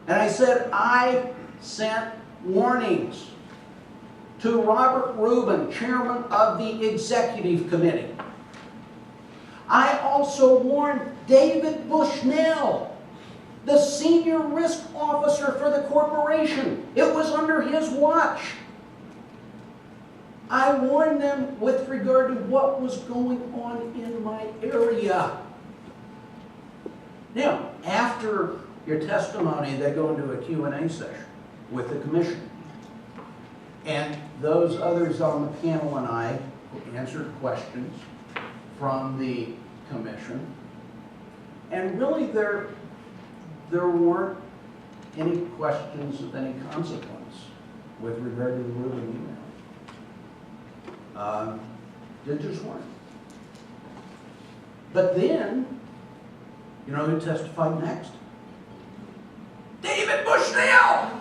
And I said, I sent warnings to Robert Rubin, chairman of the executive committee. I also warned David Bushnell, the senior risk officer for the corporation. It was under his watch. I warned them with regard to what was going on in my area. Now, after your testimony, they go into a Q&A session with the commission. And those others on the panel and I answered questions from the commission. And really there weren't any questions of any consequence with regard to the Rubin email. There just weren't. But then, you know who testified next? David Bushnell!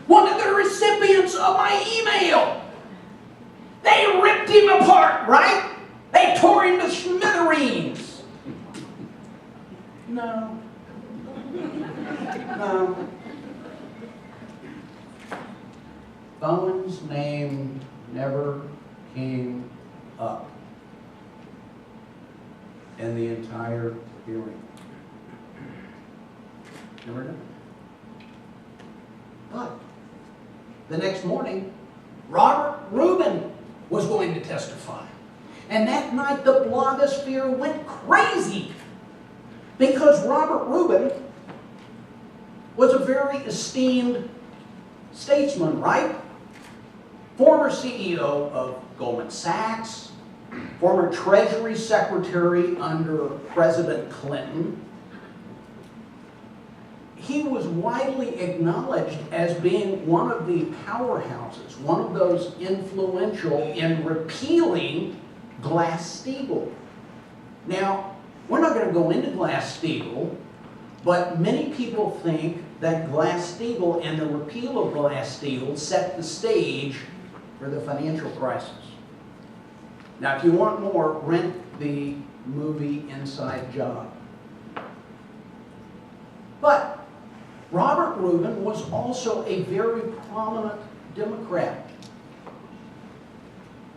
One of the recipients of my email. They ripped him apart, right? They tore him to smithereens. No. No. Bowen's name never came up in the entire hearing. Never did. But the next morning, Robert Rubin was going to testify. And that night the blogosphere went crazy because Robert Rubin was a very esteemed statesman, right? Former CEO of Goldman Sachs, former Treasury Secretary under President Clinton. He was widely acknowledged as being one of the powerhouses, one of those influential in repealing Glass-Steagall. Now, we're not going to go into Glass-Steagall, but many people think that Glass-Steagall and the repeal of Glass-Steagall set the stage for the financial crisis. Now, if you want more, rent the movie Inside Job. But Robert Rubin was also a very prominent Democrat.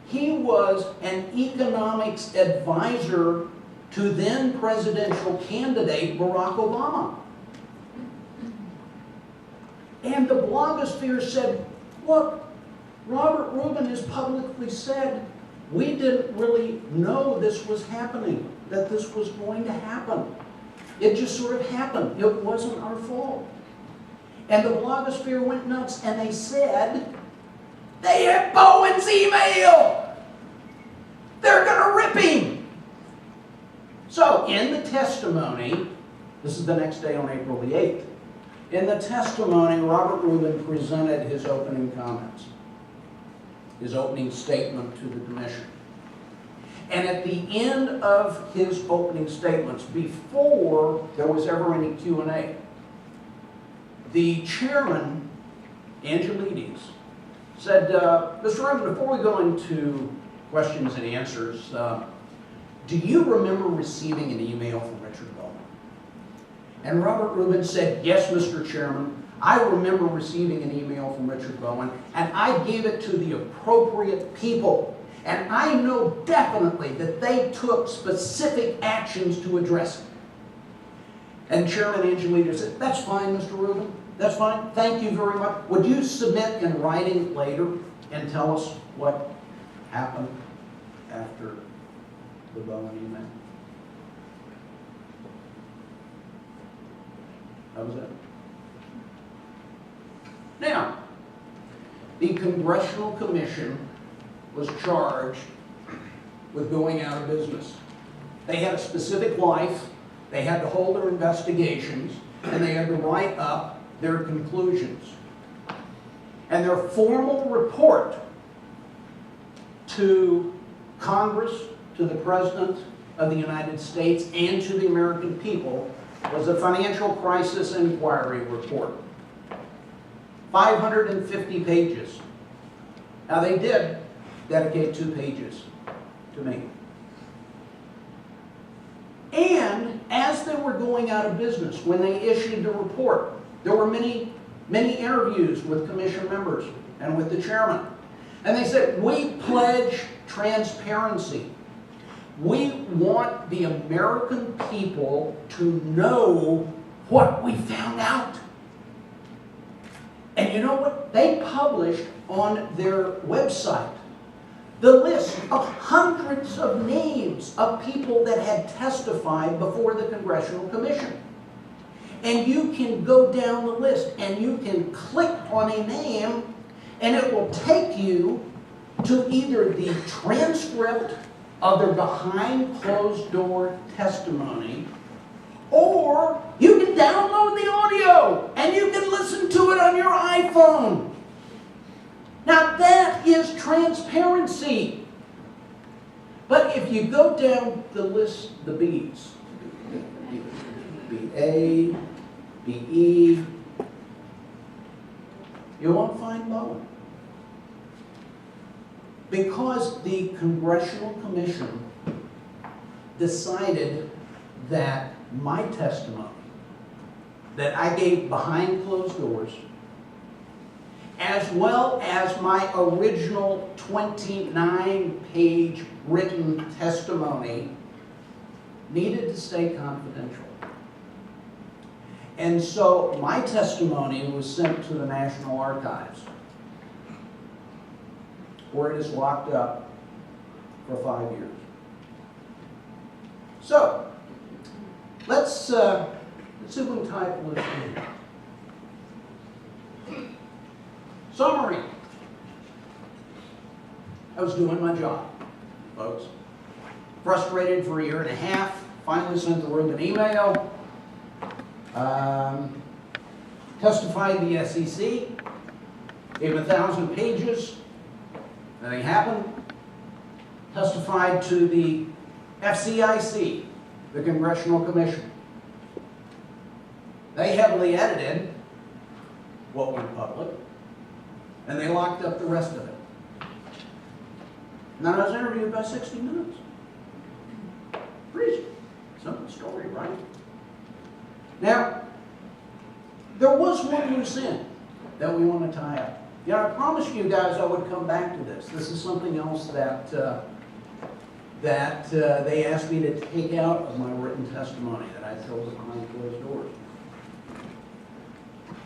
He was an economics advisor to then presidential candidate Barack Obama. And the blogosphere said, look, Robert Rubin has publicly said, we didn't really know this was happening, that this was going to happen. It just sort of happened. It wasn't our fault. And the blogosphere went nuts, and they said, they have Bowen's email! They're going to rip him! So, in the testimony, this is the next day on April the 8th, in the testimony, Robert Rubin presented his opening comments, his opening statement to the commission. And at the end of his opening statements, before there was ever any Q&A, the chairman, Angelides, said, Mr. Rubin, before we go into questions and answers, do you remember receiving an email from Richard Bowen? And Robert Rubin said, yes, Mr. Chairman, I remember receiving an email from Richard Bowen, and I gave it to the appropriate people. And I know definitely that they took specific actions to address it. And Chairman Angelides said, that's fine, Mr. Rubin. That's fine. Thank you very much. Would you submit in writing later and tell us what happened after the Bowen email? That was it. Now, the Congressional Commission was charged with going out of business. They had a specific life, they had to hold their investigations, and they had to write up their conclusions. And their formal report to Congress, to the President of the United States, and to the American people was a Financial Crisis Inquiry Report. 550 pages. Now they did dedicate 2 pages to me. And as they were going out of business, when they issued the report, there were many interviews with commission members and with the chairman. And they said, we pledge transparency. We want the American people to know what we found out. And you know what? They published on their website the list of hundreds of names of people that had testified before the Congressional Commission. And you can go down the list and you can click on a name and it will take you to either the transcript of their behind closed door testimony, or you can download the audio and you can listen to it on your iPhone. Now that is transparency. But if you go down the list, the B's, B-A, B-E, you won't find Bowen. Because the Congressional Commission decided that my testimony that I gave behind closed doors, as well as my original 29-page written testimony, needed to stay confidential. And so my testimony was sent to the National Archives, where it is locked up for 5 years. So, let's see if we can type this in. Summary. I was doing my job, folks. Frustrated for a year and a half. Finally sent the Rubin email. Testified the SEC. Gave 1,000 pages. Nothing happened. Testified to the FCIC, the Congressional Commission. They heavily edited what went public, and they locked up the rest of it. And then I was interviewed by 60 Minutes. Pretty simple story, right? Now, there was one loose end that we want to tie up. You know, I promised you guys I would come back to this. This is something else that they asked me to take out of my written testimony that I told behind closed doors.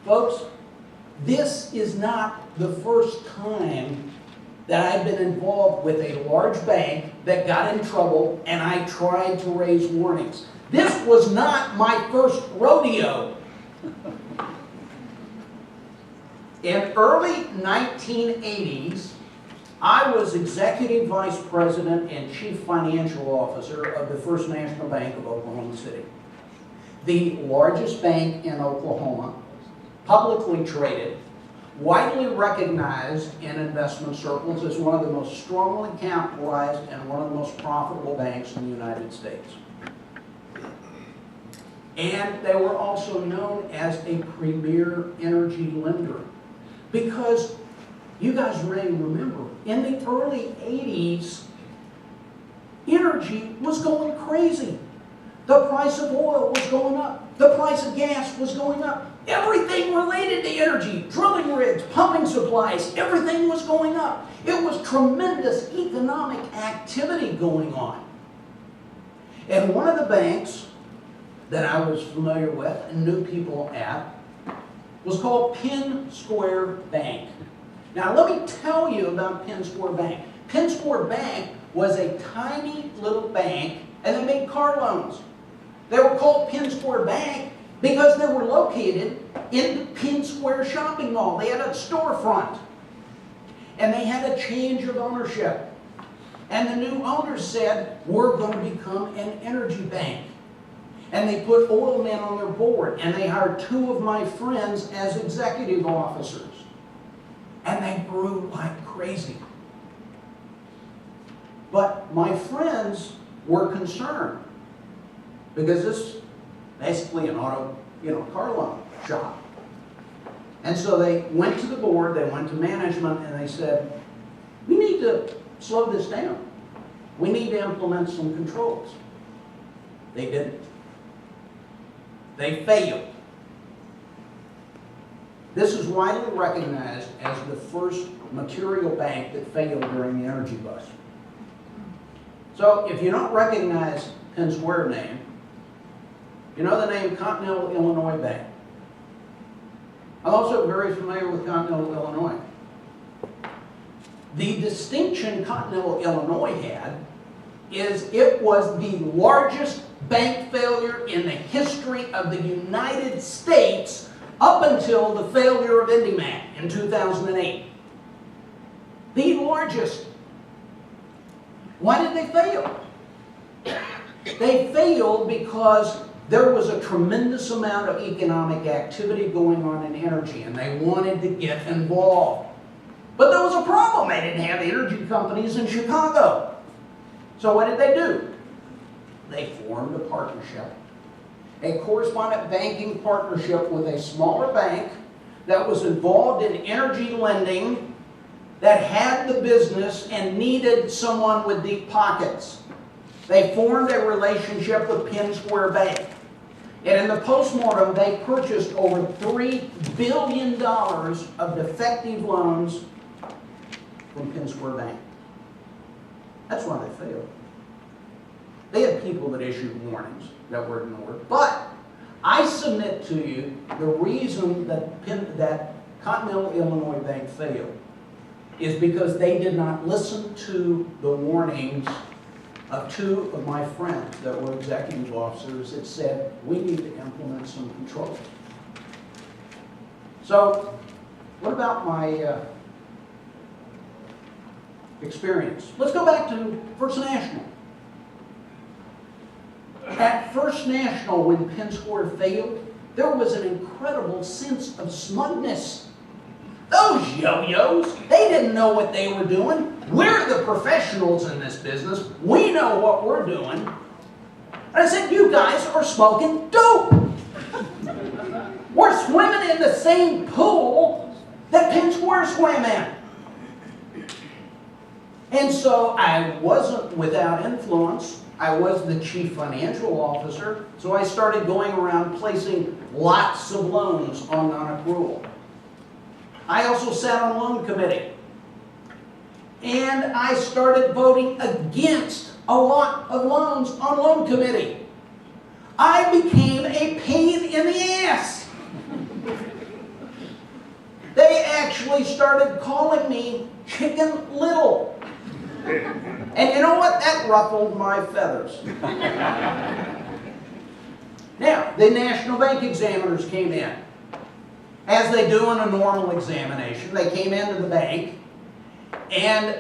Folks, this is not the first time that I've been involved with a large bank that got in trouble and I tried to raise warnings. This was not my first rodeo. In early 1980s, I was Executive Vice President and Chief Financial Officer of the First National Bank of Oklahoma City, the largest bank in Oklahoma, publicly traded, widely recognized in investment circles as one of the most strongly capitalized and one of the most profitable banks in the United States. And they were also known as a premier energy lender. Because you guys may remember, in the early 80s, energy was going crazy. The price of oil was going up. The price of gas was going up. Everything related to energy, drilling rigs, pumping supplies, everything was going up. It was tremendous economic activity going on. And one of the banks that I was familiar with and knew people at was called Penn Square Bank. Now let me tell you about Penn Square Bank. Penn Square Bank was a tiny little bank and they made car loans. They were called Penn Square Bank because they were located in the Penn Square shopping mall. They had a storefront and they had a change of ownership. And the new owners said, we're going to become an energy bank. And they put oil men on their board, and they hired 2 of my friends as executive officers. And they grew like crazy. But my friends were concerned because this is basically an auto, car loan shop. And so they went to the board, they went to management, and they said, we need to slow this down. We need to implement some controls. They didn't. They failed. This is widely recognized as the first material bank that failed during the energy bust. So if you don't recognize Penn Square name, you know the name Continental Illinois Bank. I'm also very familiar with Continental Illinois. The distinction Continental Illinois had is it was the largest bank failure in the history of the United States up until the failure of IndyMac in 2008. The largest. Why did they fail? They failed because there was a tremendous amount of economic activity going on in energy, and they wanted to get involved. But there was a problem. They didn't have energy companies in Chicago. So what did they do? They formed a partnership, a correspondent banking partnership with a smaller bank that was involved in energy lending, that had the business and needed someone with deep pockets. They formed a relationship with Penn Square Bank. And in the postmortem, they purchased over $3 billion of defective loans from Penn Square Bank. That's why they failed. They had people that issued warnings that were ignored. But I submit to you the reason that Continental Illinois Bank failed is because they did not listen to the warnings of two of my friends that were executive officers that said, we need to implement some controls. So, what about my experience? Let's go back to First National. At First National, when Penn Square failed, there was an incredible sense of smugness. Those yo-yos, they didn't know what they were doing. We're the professionals in this business. We know what we're doing. And I said, you guys are smoking dope. We're swimming in the same pool that Penn Square swam in. And so I wasn't without influence. I was the chief financial officer, so I started going around placing lots of loans on non-accrual. I also sat on loan committee. And I started voting against a lot of loans on loan committee. I became a pain in the ass. They actually started calling me Chicken Little. And you know what? That ruffled my feathers. Now, the National Bank examiners came in. As they do in a normal examination, they came into the bank and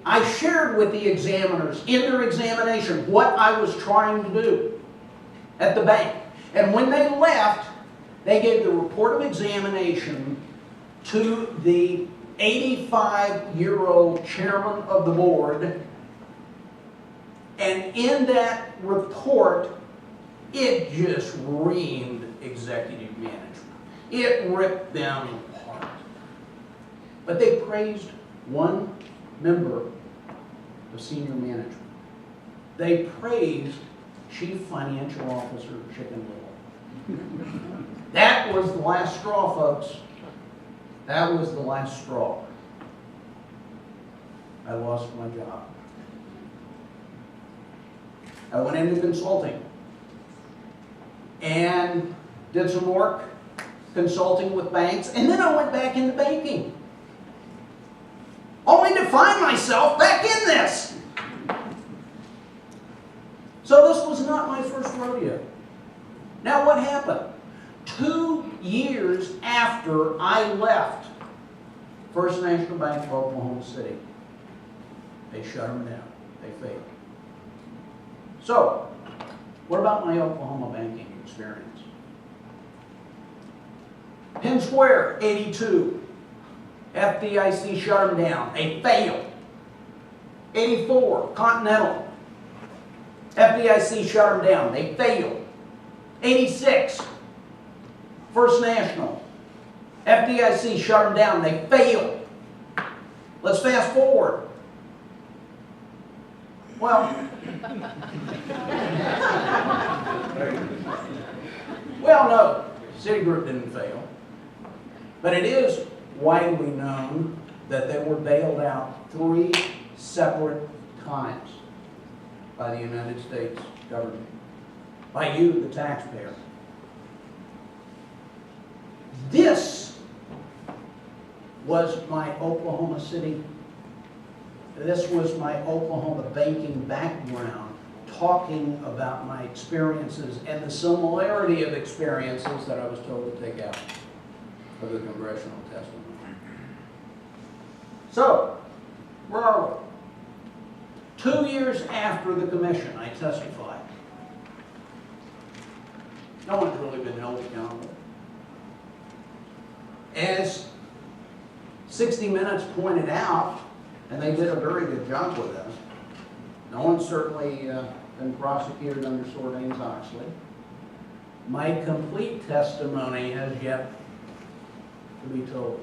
I shared with the examiners in their examination what I was trying to do at the bank. And when they left, they gave the report of examination to the 85-year-old chairman of the board. And in that report, it just reamed executive management. It ripped them apart. But they praised one member of senior management. They praised Chief Financial Officer Chicken Little. That was the last straw, folks. That was the last straw. I lost my job. I went into consulting and did some work consulting with banks, and then I went back into banking, only to find myself back in this. So this was not my first rodeo. Now what happened? 2 years after I left First National Bank of Oklahoma City, they shut them down. They failed. So, what about my Oklahoma banking experience? Penn Square, 82. FDIC shut them down. They failed. 84, Continental. FDIC shut them down. They failed. 86, First National. FDIC shut them down. They failed. Let's fast forward. Well, well, no, Citigroup didn't fail. But it is widely known that they were bailed out 3 separate times by the United States government, by you, the taxpayer. This was my Oklahoma City, this was my Oklahoma banking background, talking about my experiences and the similarity of experiences that I was told to take out of the congressional testimony. So, where are we? 2 years after the commission, I testified. No one's really been held accountable. As 60 Minutes pointed out, and they did a very good job with this, no one's certainly been prosecuted under Sarbanes-Oxley. My complete testimony has yet to be told,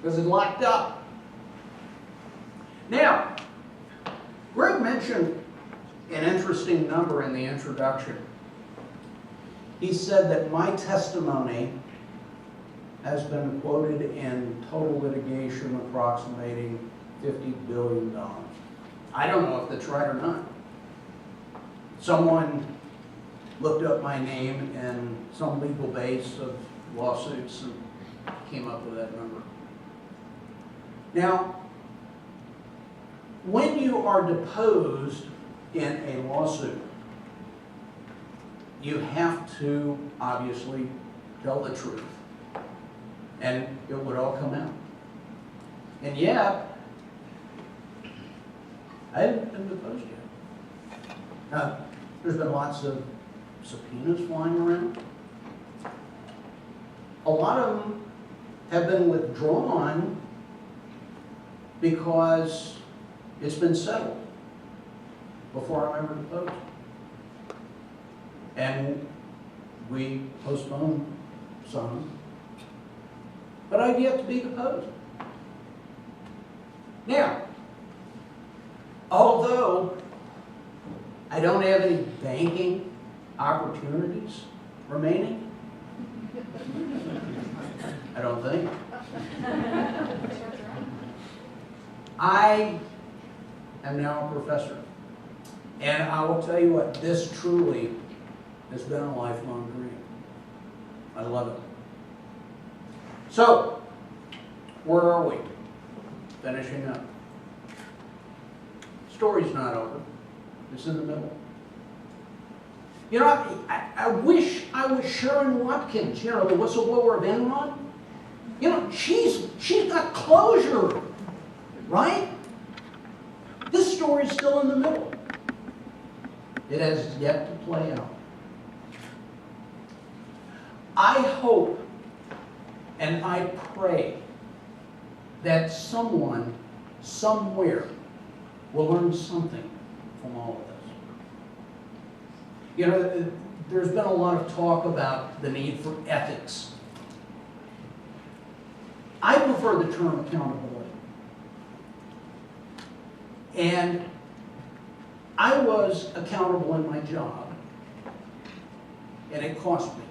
because it's locked up. Now, Greg mentioned an interesting number in the introduction. He said that my testimony has been quoted in total litigation approximating $50 billion. I don't know if that's right or not. Someone looked up my name in some legal base of lawsuits and came up with that number. Now, when you are deposed in a lawsuit, you have to obviously tell the truth, and it would all come out. And yet, I haven't been deposed yet. Now, there's been lots of subpoenas flying around. A lot of them have been withdrawn because it's been settled before I'm ever deposed. And we postponed some, but I've yet to be deposed. Now, although I don't have any banking opportunities remaining, I don't think, I am now a professor. And I will tell you what, this truly has been a lifelong dream. I love it. So, where are we? Finishing up. Story's not over. It's in the middle. You know, I wish I was Sharon Watkins, you know, the whistleblower of Enron. You know, she's got closure, right? This story's still in the middle. It has yet to play out. I hope and I pray that someone, somewhere, will learn something from all of this. You know, there's been a lot of talk about the need for ethics. I prefer the term accountability. And I was accountable in my job, and it cost me.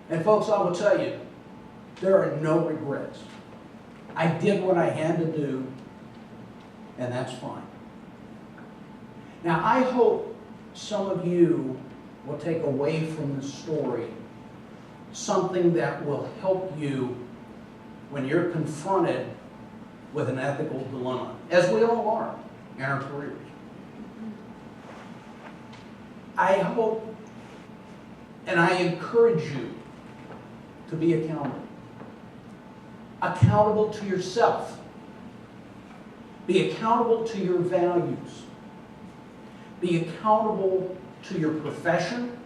And folks, I will tell you, there are no regrets. I did what I had to do, and that's fine. Now, I hope some of you will take away from this story something that will help you when you're confronted with an ethical dilemma, as we all are in our careers. I hope and I encourage you to be accountable. Accountable to yourself. Be accountable to your values. Be accountable to your profession,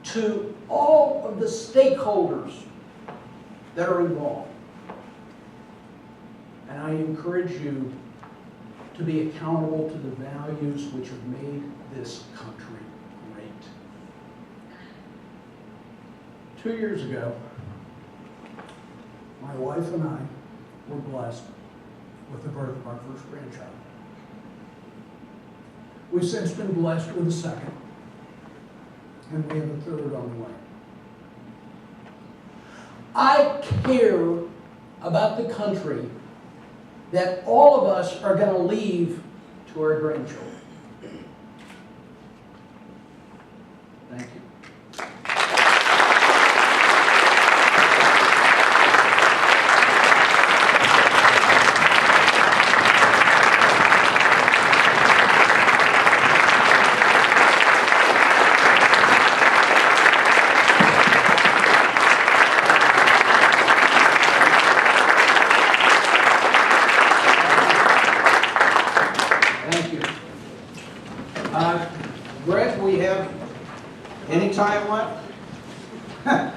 to all of the stakeholders that are involved. And I encourage you to be accountable to the values which have made this country great. 2 years ago, my wife and I were blessed with the birth of our first grandchild. We've since been blessed with a second, and we have a third on the way. I care about the country that all of us are going to leave to our grandchildren. Thank you. Greg, we have any time left? A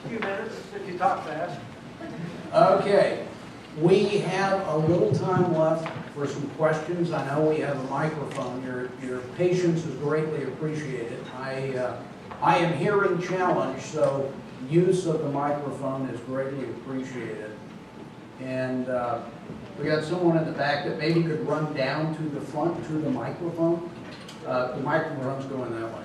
few minutes if you talk fast. Okay, we have a little time left for some questions. I know we have a microphone. Your patience is greatly appreciated. I am hearing challenge, so use of the microphone is greatly appreciated. And we got someone in the back that maybe could run down to the front to the microphone. The microphone's going that way.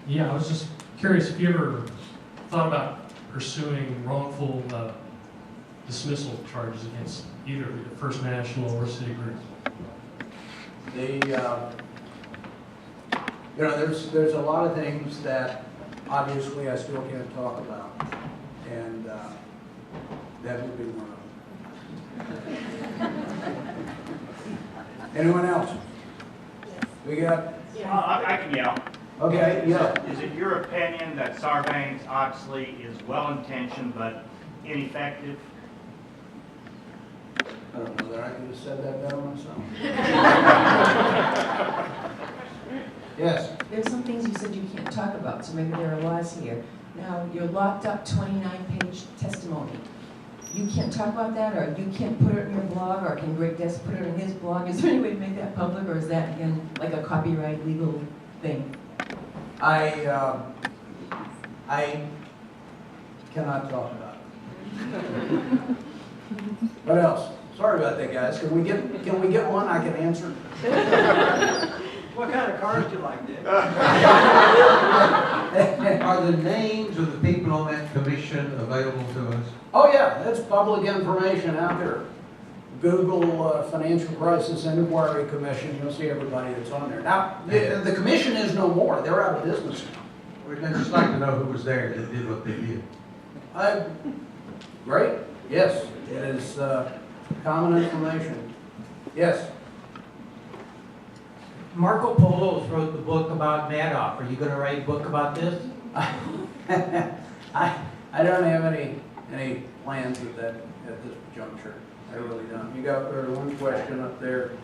Yeah, I was just curious if you ever thought about pursuing wrongful dismissal charges against either the First National or Citigroup. There's a lot of things that obviously I still can't talk about, and that would be one of them. Anyone else? We got? I can yell. Okay, yeah. Is it your opinion that Sarbanes-Oxley is well-intentioned but ineffective? I don't know that I could have said that better myself. Yes. There's some things you said you can't talk about, so maybe there are laws here. Now, you're locked up 29-page testimony. You can't talk about that, or you can't put it in your blog, or can Greg Dess put it in his blog? Is there any way to make that public, or is that, again, like a copyright legal thing? I cannot talk about it. What else? Sorry about that, guys. Can we get one I can answer? What kind of cars do you like, Dick? Are the names of the people on that commission available to us? Oh yeah, that's public information out there. Google Financial Crisis Inquiry Commission, you'll see everybody that's on there. Now, the commission is no more. They're out of business now. We'd just like to know who was there that did what they did. Great. Yes, it is common information. Yes. Marco Polo wrote the book about Madoff. Are you going to write a book about this? I don't have any plans with that at this juncture. I really don't. You got one question up there,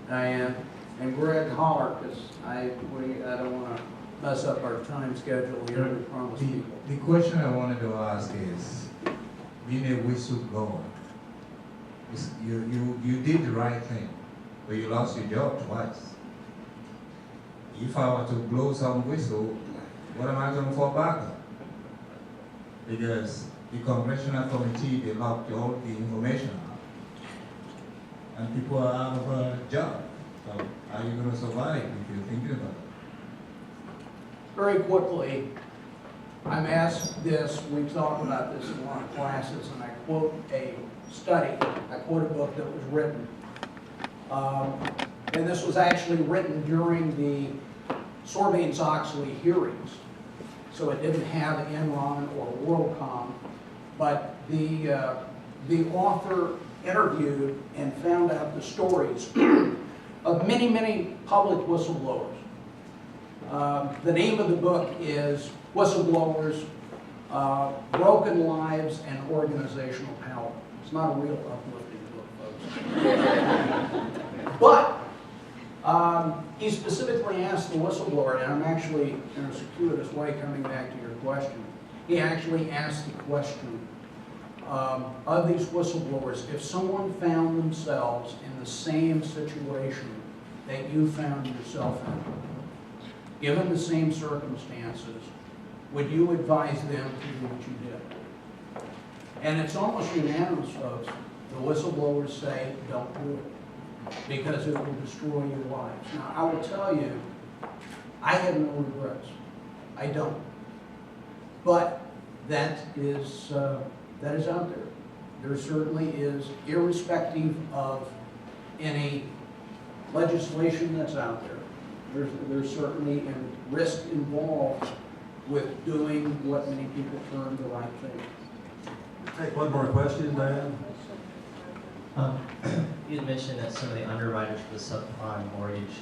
Diane, and Greg holler, because I don't want to mess up our time schedule here. We promise people. The question I wanted to ask is, being a whistleblower, you did the right thing, but you lost your job twice. If I were to blow some whistle, what am I going to fall back on? Because the congressional committee, they locked all the information out. And people are out of a job. So how are you going to survive if you're thinking about it? Very quickly, I'm asked this, we've talked about this in a lot of classes, and I quote a study, I quote a book that was written. And this was actually written during the Sarbanes-Oxley hearings. So it didn't have Enron or WorldCom, but the author interviewed and found out the stories of many, many public whistleblowers. The name of the book is Whistleblowers, Broken Lives and Organizational Power. It's not a real uplifting book, folks. But he specifically asked the whistleblower, and I'm actually in a circuitous way coming back to your question. He actually asked the question of these whistleblowers, if someone found themselves in the same situation that you found yourself in, given the same circumstances, would you advise them to do what you did? And it's almost unanimous, folks. The whistleblowers say, don't do it, because it will destroy your lives. Now, I will tell you, I have no regrets. I don't. But that is out there. There certainly is, irrespective of any legislation that's out there. There's certainly a risk involved with doing what many people term the right thing. Take one more question, Diane. You had mentioned that some of the underwriters for the subprime mortgage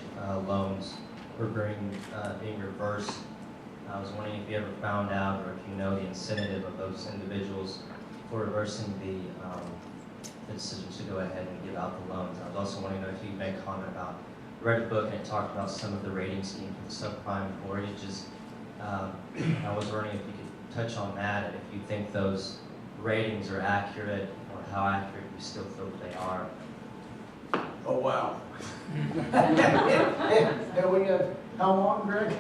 loans were being reversed. I was wondering if you ever found out, or if you know the incentive of those individuals for reversing the decision to go ahead and give out the loans. I was also wondering if you made a comment about, I read a book and it talked about some of the rating scheme for the subprime mortgages. I was wondering if you could touch on that, and if you think those ratings are accurate, or how accurate you still feel that they are. Oh, wow. And we have, how long, Greg?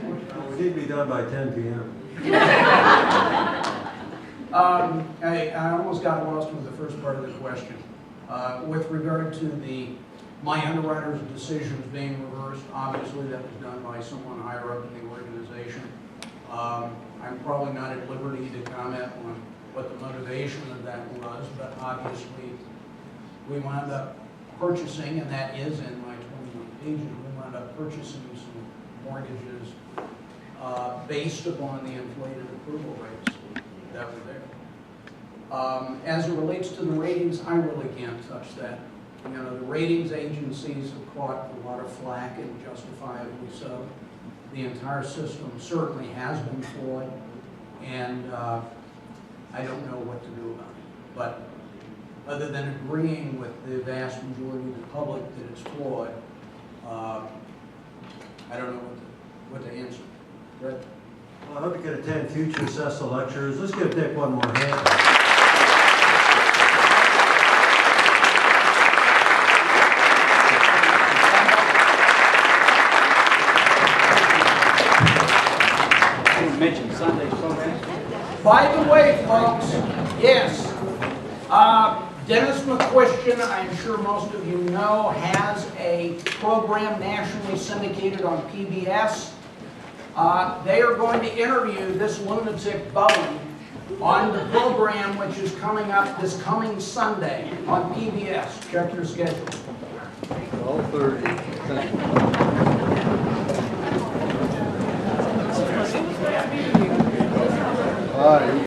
We need to be done by 10 p.m. I almost got lost with the first part of the question. With regard to my underwriter's decisions being reversed, obviously that was done by someone higher up in the organization. I'm probably not at liberty to comment on what the motivation of that was, but obviously we wound up purchasing, and that is in my 21 pages, we wound up purchasing some mortgages based upon the inflated approval rates that were there. As it relates to the ratings, I really can't touch that. You know, the ratings agencies have caught a lot of flack, and justifiably so. The entire system certainly has been flawed, and I don't know what to do about it. But other than agreeing with the vast majority of the public that it's flawed, I don't know what to answer. Brett? Well, I hope you can attend future CESA lectures. Let's give Dick one more hand. Mention Sunday's program. By the way, folks, yes, Dennis McQuistion, I'm sure most of you know, has a program nationally syndicated on PBS. They are going to interview this lunatic Bowen on the program which is coming up this coming Sunday on PBS. Check your schedule. 12:30. Thank you.